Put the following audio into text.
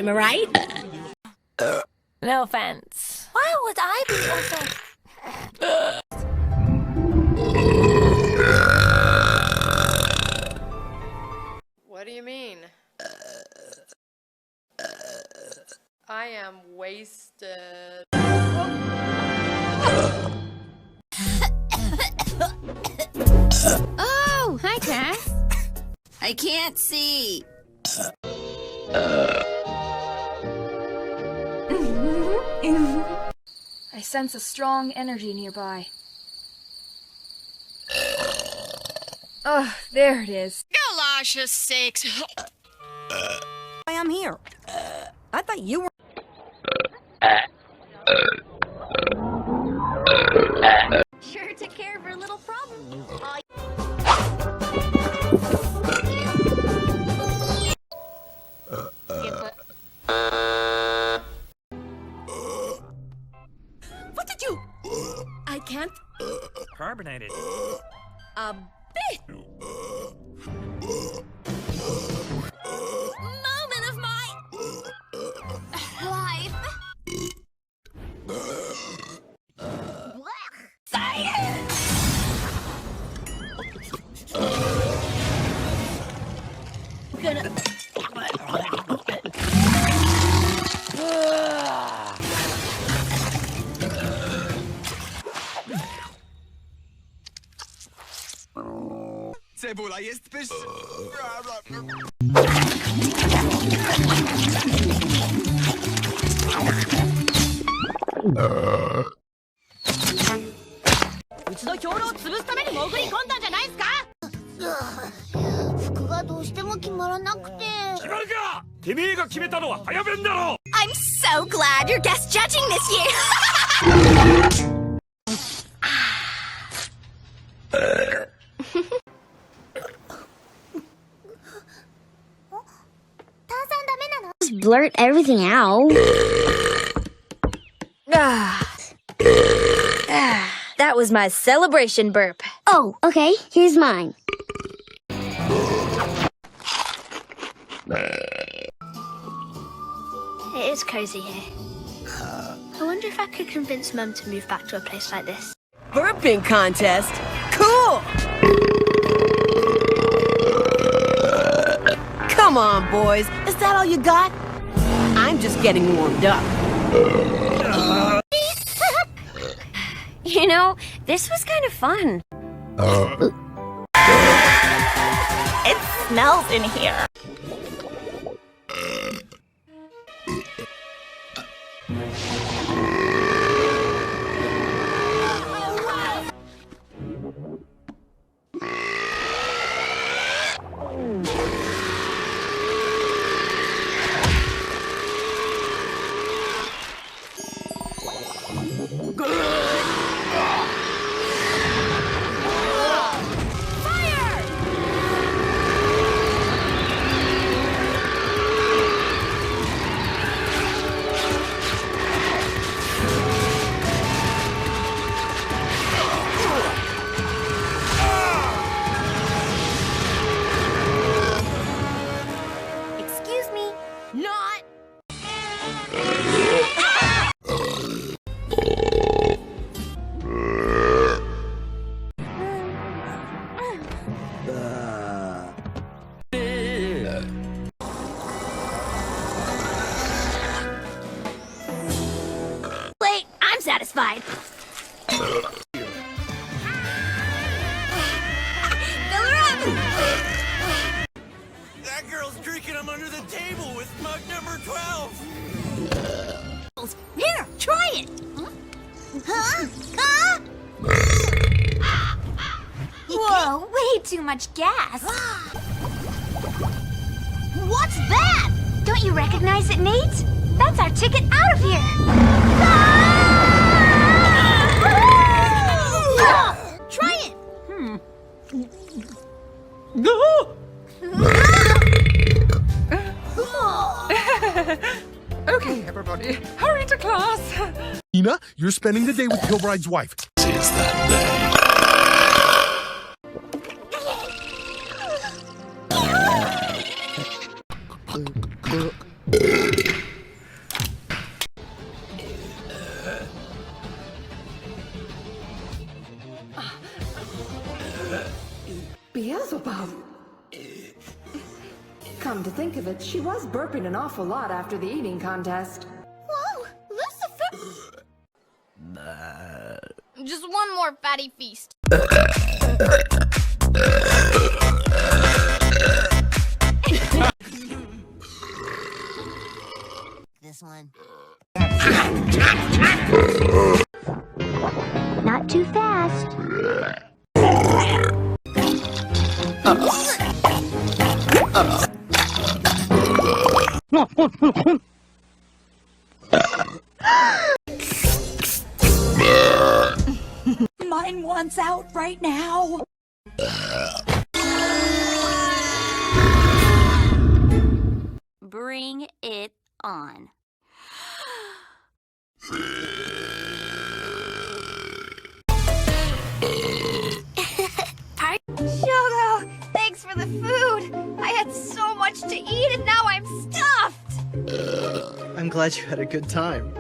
am I right? No offense. Why would I be offended? What do you mean? I am wasted. Oh, hi, Cass. I can't see. I sense a strong energy nearby. Oh, there it is. Galoshes sakes. I am here. I thought you were. Sure to care for a little problem. What did you? I can't. Carbonated. A bit. Moment of my Life. science. Gonna. Cebula jest pyszna. I'm so glad you're guest judging this year. Just blurt everything out. That was my celebration burp. Oh, okay, here's mine. It is cozy here. I wonder if I could convince Mum to move back to a place like this. Burping contest. Cool. Come on, boys. Is that all you got? I'm just getting warmed up. You know, this was kind of fun. It smells in here. Wait, I'm satisfied. Fill her up. That girl's drinking them under the table with mug number 12. Here, try it. Huh? Huh? Whoa, way too much gas. What's that? Don't you recognize it, Nate? That's our ticket out of here. Try it. Okay, everybody, hurry to class. Nina, you're spending the day with Kilbride's wife. Is that day? about? Come to think of it, she was burping an awful lot after the eating contest. Whoa, Lucifer! Just one more fatty feast. This one. Not too fast. Mine wants out right now. Bring it on. Shogo, thanks for the food. I had so much to eat and now I'm stuffed. I'm glad you had a good time.